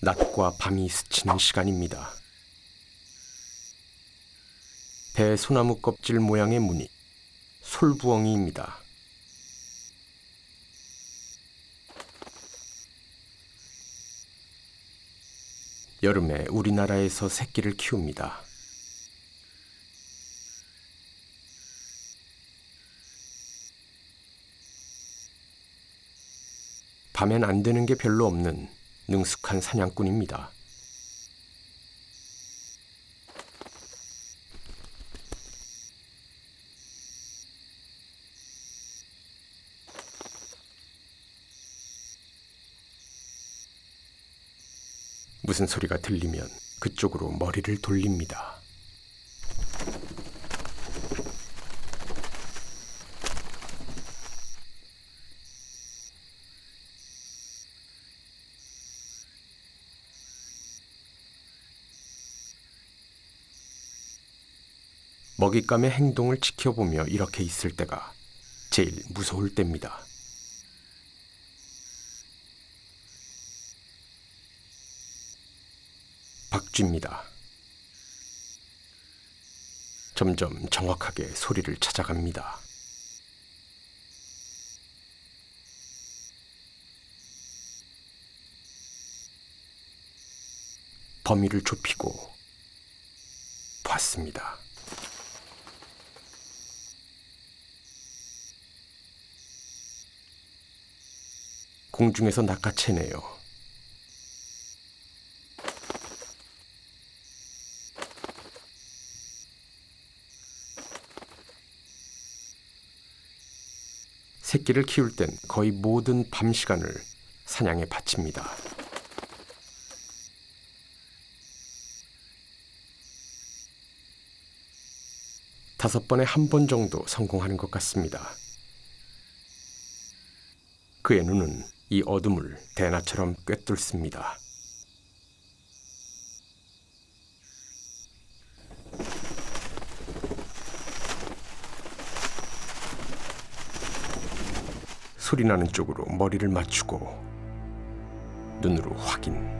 낮과 밤이 스치는 시간입니다. 대소나무 껍질 모양의 무늬, 솔부엉이입니다. 여름에 우리나라에서 새끼를 키웁니다. 밤엔 안 되는 게 별로 없는 능숙한 사냥꾼입니다. 무슨 소리가 들리면 그쪽으로 머리를 돌립니다. 먹잇감의 행동을 지켜보며 이렇게 있을 때가 제일 무서울 때입니다. 박쥐입니다. 점점 정확하게 소리를 찾아갑니다. 범위를 좁히고 봤습니다. 공중에서 낚아채네요. 새끼를 키울 땐 거의 모든 밤 시간을 사냥에 바칩니다. 다섯 번에 한 번 정도 성공하는 것 같습니다. 그의 눈은 이 어둠을 대나처럼 꿰뚫습니다. 소리나는 쪽으로 머리를 맞추고 눈으로 확인.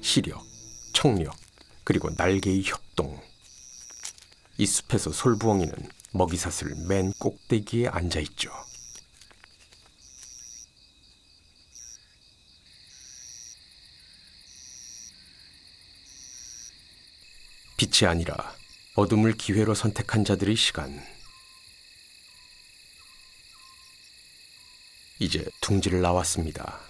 시력, 청력, 그리고 날개의 협동. 이 숲에서 솔부엉이는 먹이사슬 맨 꼭대기에 앉아있죠. 빛이 아니라 어둠을 기회로 선택한 자들의 시간. 이제 둥지를 나왔습니다.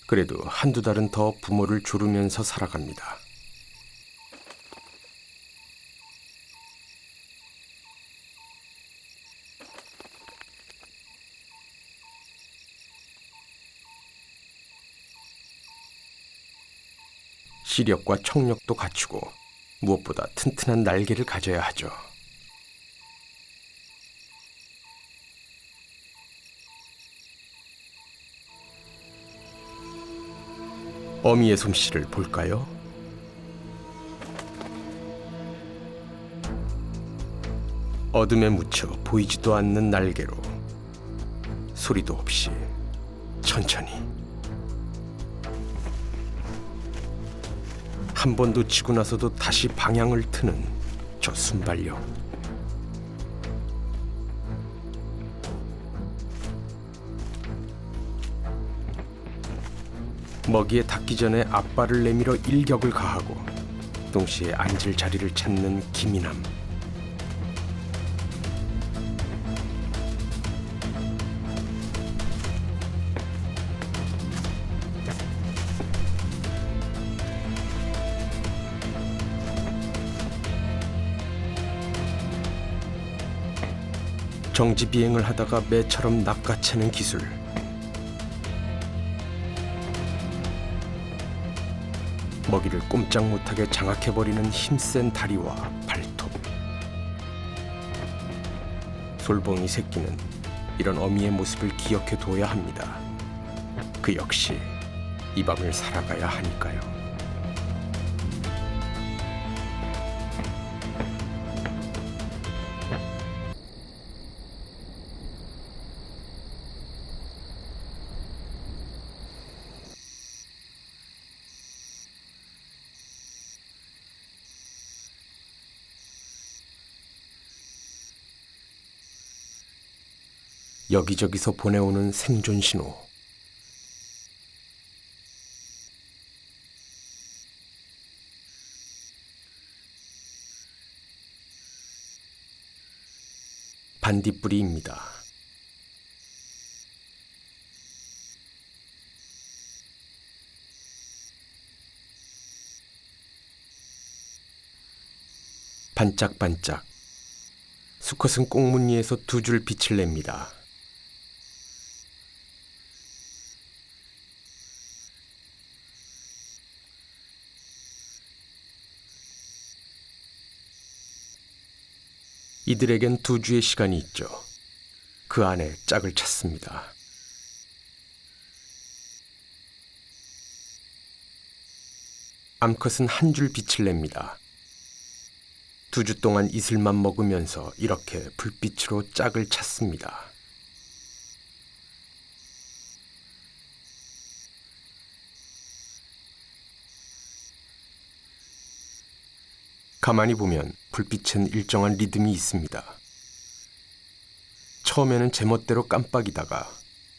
그래도 한두 달은 더 부모를 조르면서 살아갑니다. 시력과 청력도 갖추고 무엇보다 튼튼한 날개를 가져야 하죠. 어미의 솜씨를 볼까요? 어둠에 묻혀 보이지도 않는 날개로 소리도 없이 천천히 한 번 놓치고 나서도 다시 방향을 트는 저 순발력. 먹이에 닿기 전에 앞발을 내밀어 일격을 가하고 동시에 앉을 자리를 찾는 기민함. 정지 비행을 하다가 매처럼 낚아채는 기술. 먹이를 꼼짝 못하게 장악해버리는 힘센 다리와 발. 솔봉이 새끼는 이런 어미의 모습을 기억해 둬야 합니다. 그 역시 이 밤을 살아가야 하니까요. 여기저기서 보내오는 생존 신호. 반딧불이입니다. 반짝반짝. 수컷은 꽁무니에서 두 줄 빛을 냅니다. 이들에겐 두 주의 시간이 있죠. 그 안에 짝을 찾습니다. 암컷은 한 줄 빛을 냅니다. 두 주 동안 이슬만 먹으면서 이렇게 불빛으로 짝을 찾습니다. 가만히 보면 불빛엔 일정한 리듬이 있습니다. 처음에는 제멋대로 깜빡이다가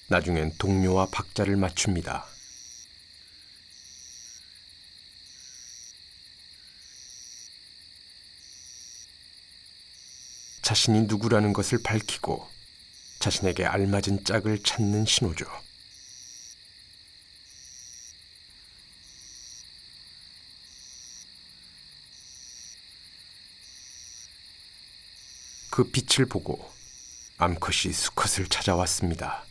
나중엔 동료와 박자를 맞춥니다. 자신이 누구라는 것을 밝히고 자신에게 알맞은 짝을 찾는 신호죠. 그 빛을 보고 암컷이 수컷을 찾아왔습니다.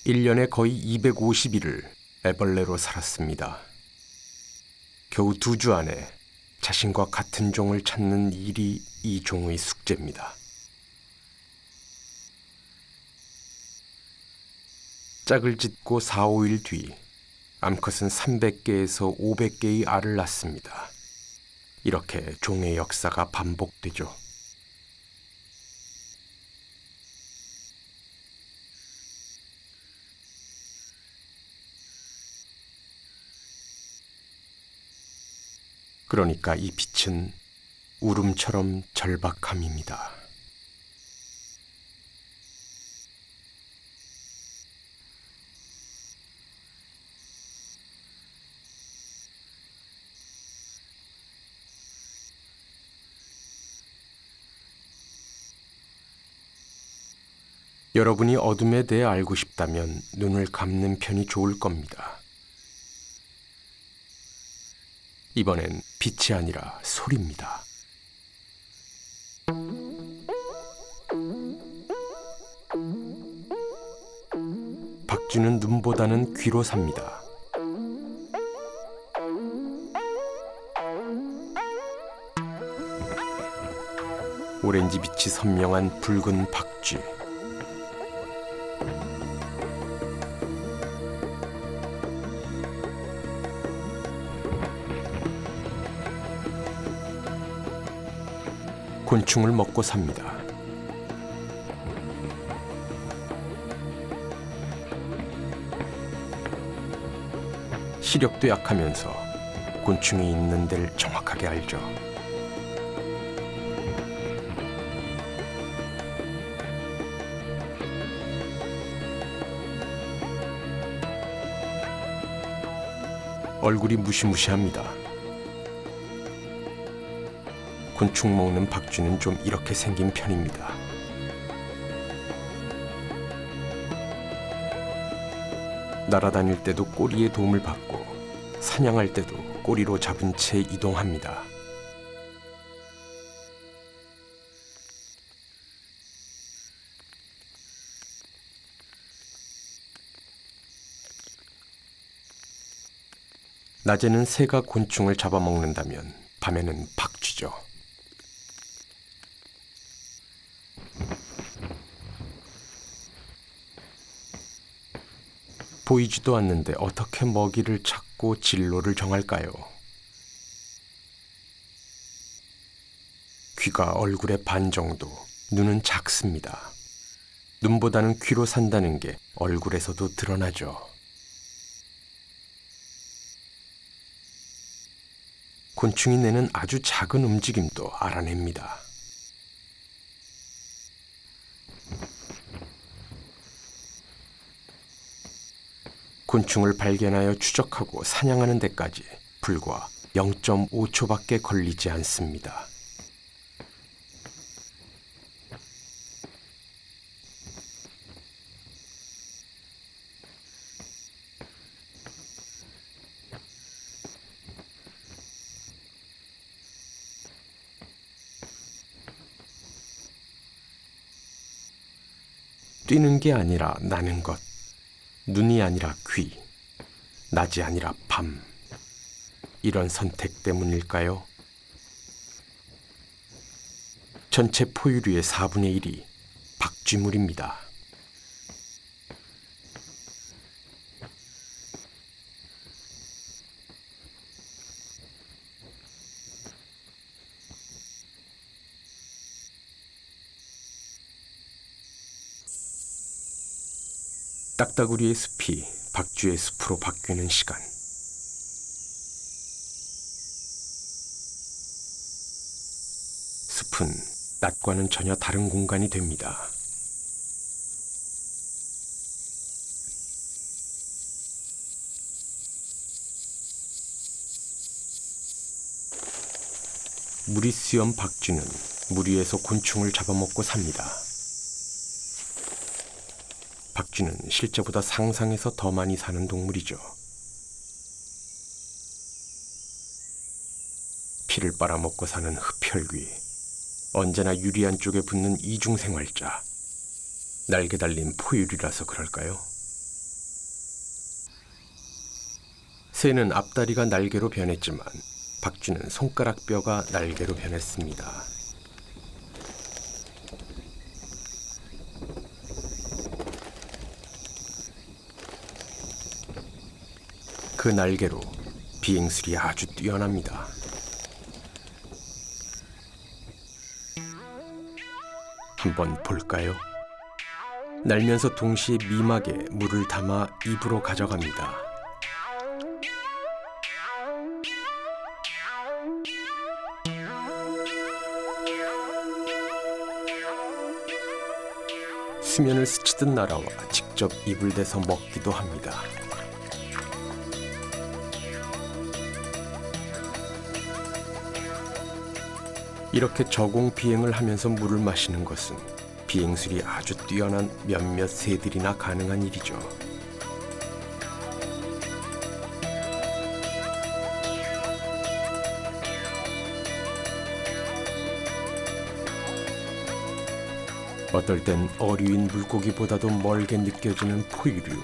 (1년에) 거의 250일을 애벌레로 살았습니다. 겨우 2주 안에 자신과 같은 종을 찾는 일이 이 종의 숙제입니다. 짝을 짓고 4, 5일 뒤 암컷은 300개에서 500개의 알을 낳습니다. 이렇게 종의 역사가 반복되죠. 그러니까 이 빛은 울음처럼 절박함입니다. 여러분이 어둠에 대해 알고 싶다면 눈을 감는 편이 좋을 겁니다. 이번엔 빛이 아니라 소리입니다. 박쥐는 눈보다는 귀로 삽니다. 오렌지 빛이 선명한 붉은 박쥐. 곤충을 먹고 삽니다. 시력도 약하면서 곤충이 있는 데를 정확하게 알죠. 얼굴이 무시무시합니다. 곤충 먹는 박쥐는 좀 이렇게 생긴 편입니다. 날아다닐 때도 꼬리의 도움을 받고 사냥할 때도 꼬리로 잡은 채 이동합니다. 낮에는 새가 곤충을 잡아먹는다면 밤에는 박쥐죠. 보이지도 않는데 어떻게 먹이를 찾고 진로를 정할까요? 귀가 얼굴의 반 정도, 눈은 작습니다. 눈보다는 귀로 산다는 게 얼굴에서도 드러나죠. 곤충이 내는 아주 작은 움직임도 알아냅니다. 곤충을 발견하여 추적하고 사냥하는 데까지 불과 0.5초밖에 걸리지 않습니다. 뛰는 게 아니라 나는 것, 눈이 아니라 귀, 낮이 아니라 밤, 이런 선택 때문일까요? 전체 포유류의 4분의 1이 박쥐물입니다. 딱따구리의 숲이 박쥐의 숲으로 바뀌는 시간. 숲은 낮과는 전혀 다른 공간이 됩니다. 무리수염 박쥐는 물 위에서 곤충을 잡아먹고 삽니다. 박쥐는 실제보다 상상에서 더 많이 사는 동물이죠. 피를 빨아먹고 사는 흡혈귀, 언제나 유리한 쪽에 붙는 이중생활자, 날개 달린 포유류라서 그럴까요? 새는 앞다리가 날개로 변했지만 박쥐는 손가락 뼈가 날개로 변했습니다. 그 날개로 비행술이 아주 뛰어납니다. 한번 볼까요? 날면서 동시에 미막에 물을 담아 입으로 가져갑니다. 수면을 스치듯 날아와 직접 입을 대서 먹기도 합니다. 이렇게 저공 비행을 하면서 물을 마시는 것은 비행술이 아주 뛰어난 몇몇 새들이나 가능한 일이죠. 어떨 땐 어류인 물고기보다도 멀게 느껴지는 포유류.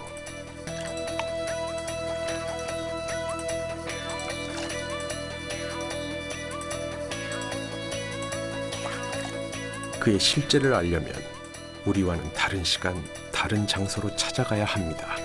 그의 실제를 알려면 우리와는 다른 시간, 다른 장소로 찾아가야 합니다.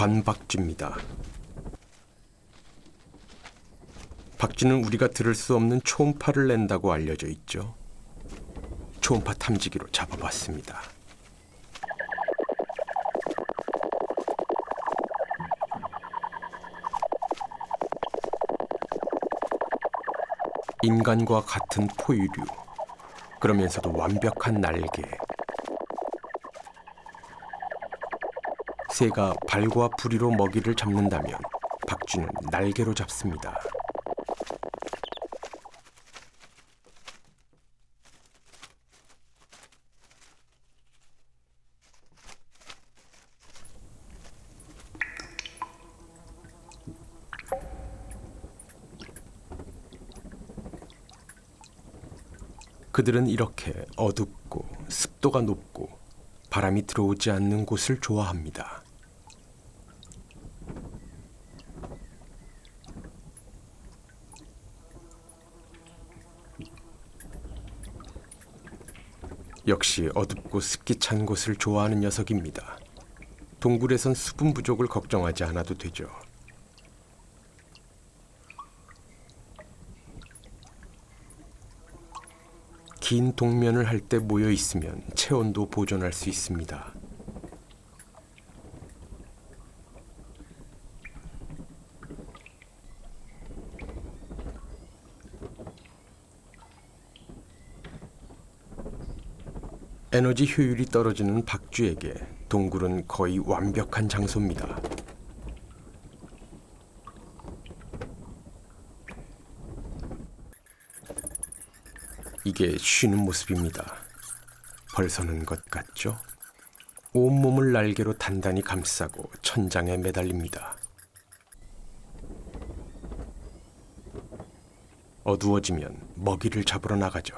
관박쥐입니다. 박쥐는 우리가 들을 수 없는 초음파를 낸다고 알려져 있죠. 초음파 탐지기로 잡아봤습니다. 인간과 같은 포유류, 그러면서도 완벽한 날개. 새가 발과 부리로 먹이를 잡는다면 박쥐는 날개로 잡습니다. 그들은 이렇게 어둡고 습도가 높고 바람이 들어오지 않는 곳을 좋아합니다. 역시 어둡고 습기 찬 곳을 좋아하는 녀석입니다. 동굴에선 수분 부족을 걱정하지 않아도 되죠. 긴 동면을 할 때 모여 있으면 체온도 보존할 수 있습니다. 에너지 효율이 떨어지는 박쥐에게 동굴은 거의 완벽한 장소입니다. 이게 쉬는 모습입니다. 벌서는 것 같죠? 온몸을 날개로 단단히 감싸고 천장에 매달립니다. 어두워지면 먹이를 잡으러 나가죠.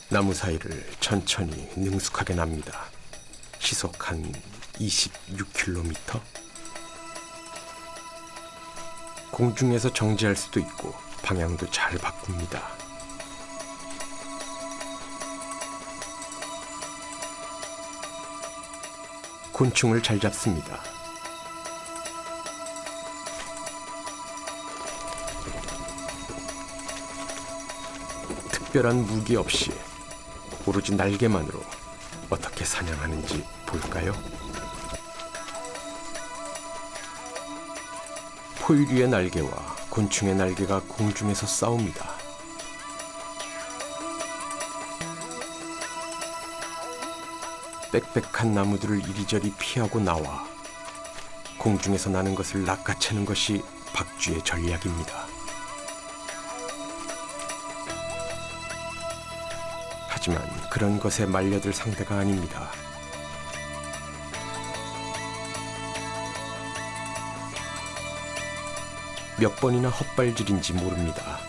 나무 사이를 천천히 능숙하게 납니다. 시속 한 26km? 공중에서 정지할 수도 있고 방향도 잘 바꿉니다. 곤충을 잘 잡습니다. 특별한 무기 없이 오로지 날개만으로 어떻게 사냥하는지 볼까요? 포유류의 날개와 곤충의 날개가 공중에서 싸웁니다. 빽빽한 나무들을 이리저리 피하고 나와 공중에서 나는 것을 낚아채는 것이 박쥐의 전략입니다. 하지만 그런 것에 말려들 상대가 아닙니다. 몇 번이나 헛발질인지 모릅니다.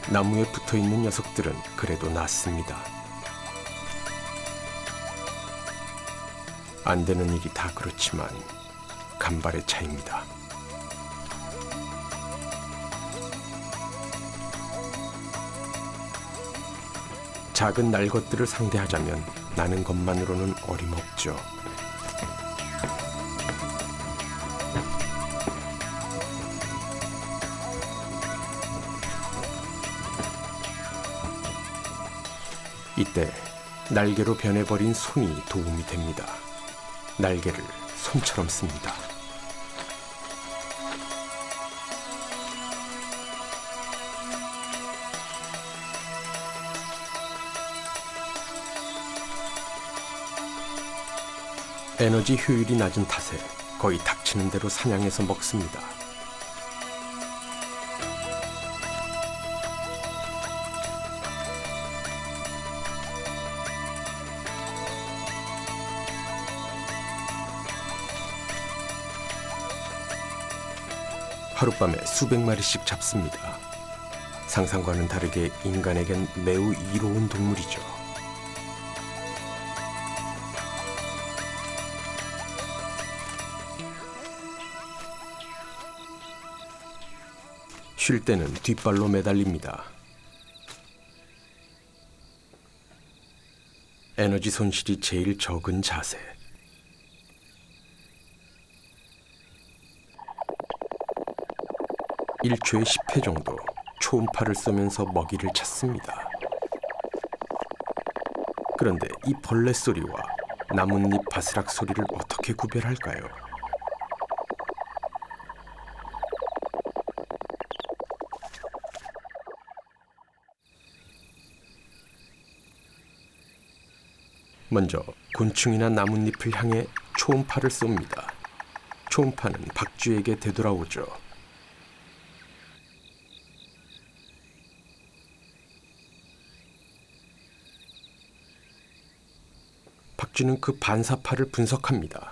나무에 붙어있는 녀석들은 그래도 낫습니다. 안 되는 일이 다 그렇지만 간발의 차이입니다. 작은 날 것들을 상대하자면 나는 것만으로는 어림없죠. 이때 날개로 변해버린 손이 도움이 됩니다. 날개를 손처럼 씁니다. 에너지 효율이 낮은 탓에 거의 닥치는 대로 사냥해서 먹습니다. 하룻밤에 수백 마리씩 잡습니다. 상상과는 다르게 인간에겐 매우 이로운 동물이죠. 쉴 때는 뒷발로 매달립니다. 에너지 손실이 제일 적은 자세. 일초에 10회 정도 초음파를 쏘면서 먹이를 찾습니다. 그런데 이 벌레 소리와 나뭇잎 바스락 소리를 어떻게 구별할까요? 먼저 곤충이나 나뭇잎을 향해 초음파를 쏩니다. 초음파는 박쥐에게 되돌아오죠. 박쥐는 그 반사파를 분석합니다.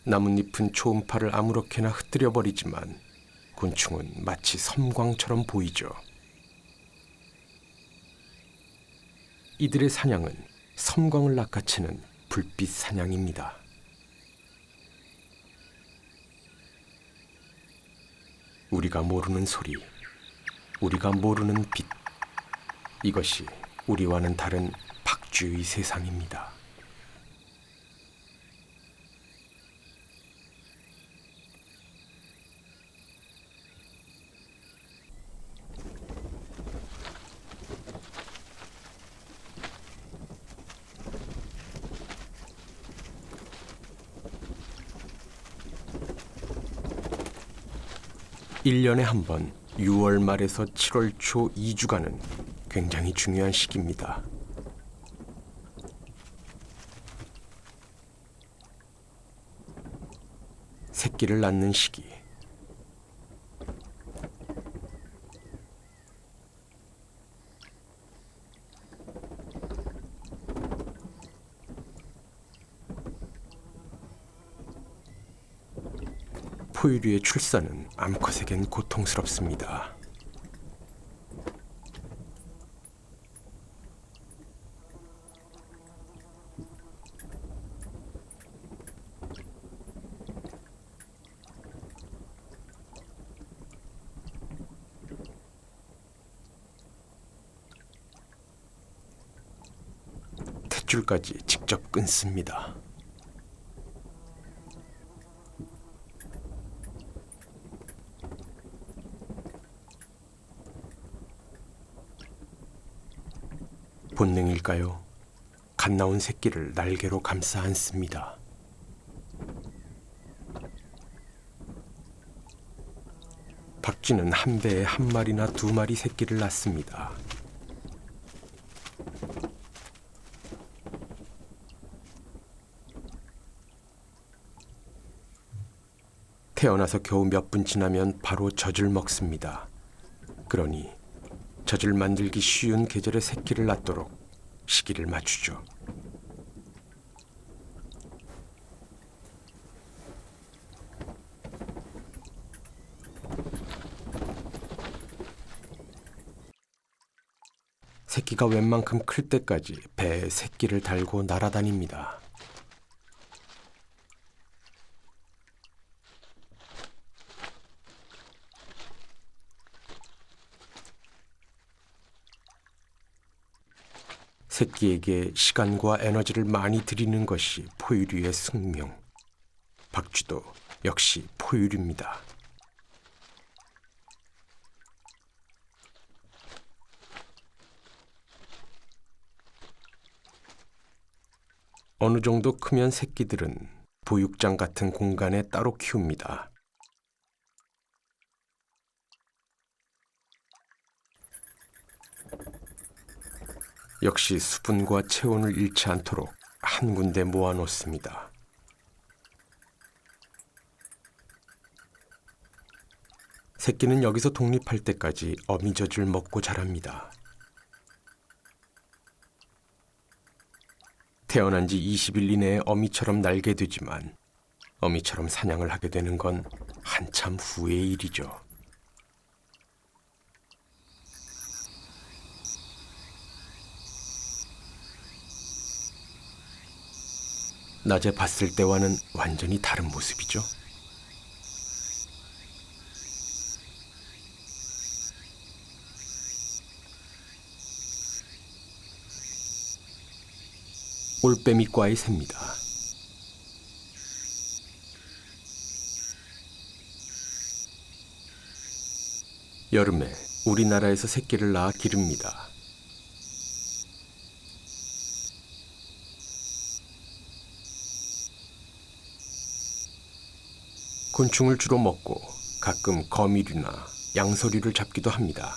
나뭇잎은 초음파를 아무렇게나 흩뜨려 버리지만 곤충은 마치 섬광처럼 보이죠. 이들의 사냥은 섬광을 낚아채는 불빛 사냥입니다. 우리가 모르는 소리, 우리가 모르는 빛, 이것이 우리와는 다른 박쥐의 세상입니다. 일년에 한 번 6월 말에서 7월 초 2주간은 굉장히 중요한 시기입니다. 새끼를 낳는 시기. 포유류의 출산은 암컷에겐 고통스럽습니다. 탯줄까지 직접 끊습니다. 본능일까요? 갓 나온 새끼를 날개로 감싸 안습니다. 박쥐는 한 배에 한 마리나 두 마리 새끼를 낳습니다. 태어나서 겨우 몇 분 지나면 바로 젖을 먹습니다. 그러니 젖을 만들기 쉬운 계절에 새끼를 낳도록 시기를 맞추죠. 새끼가 웬만큼 클 때까지 배에 새끼를 달고 날아다닙니다. 새끼에게 시간과 에너지를 많이 들이는 것이 포유류의 숙명. 박쥐도 역시 포유류입니다. 어느 정도 크면 새끼들은 보육장 같은 공간에 따로 키웁니다. 역시 수분과 체온을 잃지 않도록 한 군데 모아놓습니다. 새끼는 여기서 독립할 때까지 어미젖을 먹고 자랍니다. 태어난 지 20일 이내에 어미처럼 날게 되지만 어미처럼 사냥을 하게 되는 건 한참 후의 일이죠. 낮에 봤을 때와는 완전히 다른 모습이죠. 올빼미과의 새입니다. 여름에 우리나라에서 새끼를 낳아 기릅니다. 곤충을 주로 먹고 가끔 거미류나 양서류를 잡기도 합니다.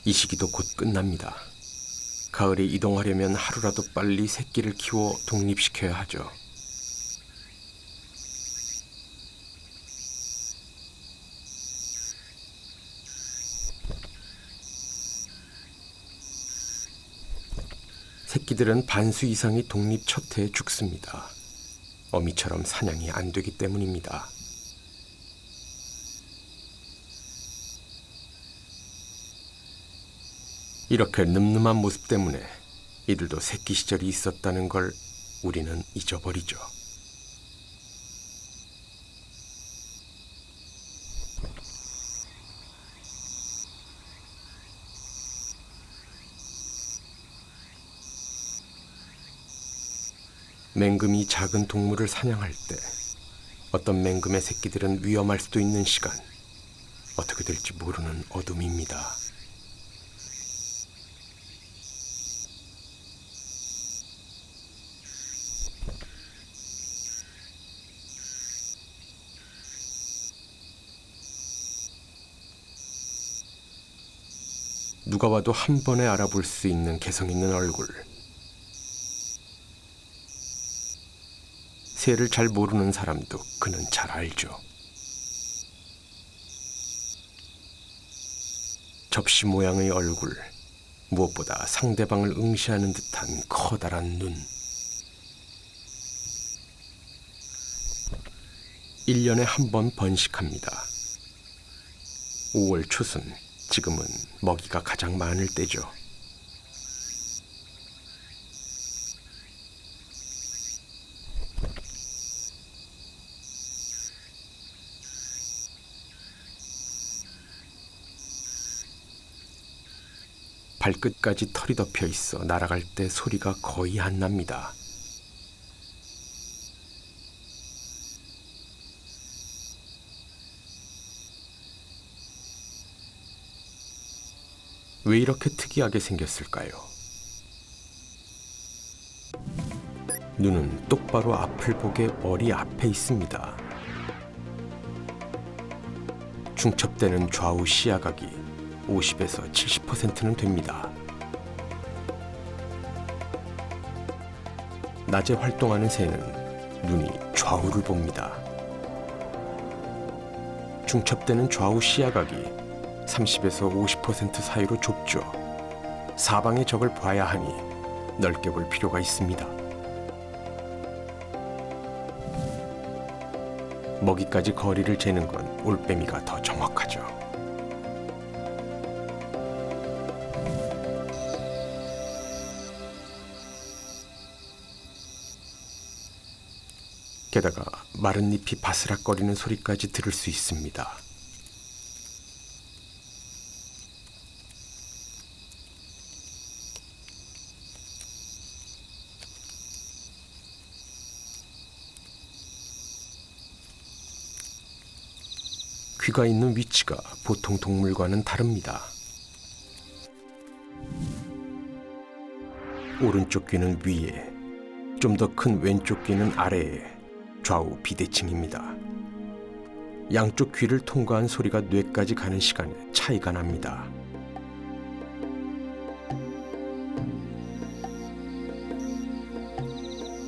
이 시기도 곧 끝납니다. 가을에 이동하려면 하루라도 빨리 새끼를 키워 독립시켜야 하죠. 새끼들은 반수 이상이 독립 첫 해에 죽습니다. 어미처럼 사냥이 안 되기 때문입니다. 이렇게 늠름한 모습 때문에 이들도 새끼 시절이 있었다는 걸 우리는 잊어버리죠. 맹금이 작은 동물을 사냥할 때 어떤 맹금의 새끼들은 위험할 수도 있는 시간, 어떻게 될지 모르는 어둠입니다. 누가 와도 한 번에 알아볼 수 있는 개성 있는 얼굴. 새를 잘 모르는 사람도 그는 잘 알죠. 접시 모양의 얼굴, 무엇보다 상대방을 응시하는 듯한 커다란 눈. 1년에 한 번 번식합니다. 5월 초순, 지금은 먹이가 가장 많을 때죠. 발끝까지 털이 덮여 있어 날아갈 때 소리가 거의 안 납니다. 왜 이렇게 특이하게 생겼을까요? 눈은 똑바로 앞을 보게 머리 앞에 있습니다. 중첩되는 좌우 시야각이 50에서 70%는 됩니다. 낮에 활동하는 새는 눈이 좌우를 봅니다. 중첩되는 좌우 시야각이 30에서 50% 사이로 좁죠. 사방의 적을 봐야 하니 넓게 볼 필요가 있습니다. 먹이까지 거리를 재는 건 올빼미가 더 정확하죠. 게다가 마른 잎이 바스락거리는 소리까지 들을 수 있습니다. 귀가 있는 위치가 보통 동물과는 다릅니다. 오른쪽 귀는 위에, 좀 더 큰 왼쪽 귀는 아래에 좌우 비대칭입니다. 양쪽 귀를 통과한 소리가 뇌까지 가는 시간에 차이가 납니다.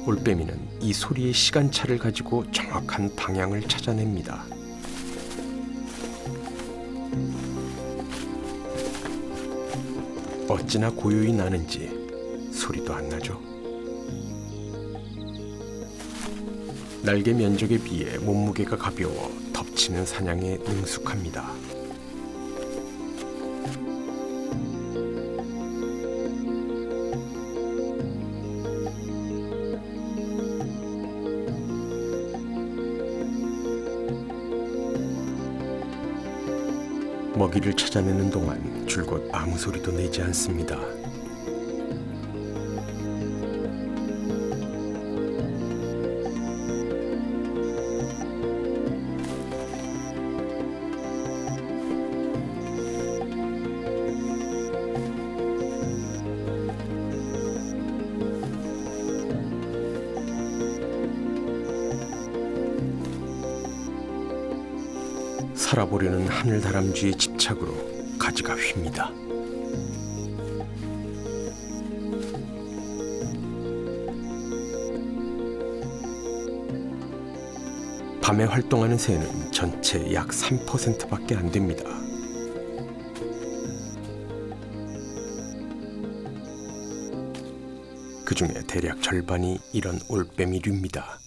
올빼미는 이 소리의 시간차를 가지고 정확한 방향을 찾아냅니다. 어찌나 고요히 나는지 소리도 안 나죠. 날개 면적에 비해 몸무게가 가벼워 덮치는 사냥에 능숙합니다. 먹이를 찾아내는 동안 줄곧 아무 소리도 내지 않습니다. 살아보려는 하늘다람쥐의 집착으로 가지가 휩니다. 밤에 활동하는 새는 전체 약 3%밖에 안 됩니다. 그 중에 대략 절반이 이런 올빼미류입니다.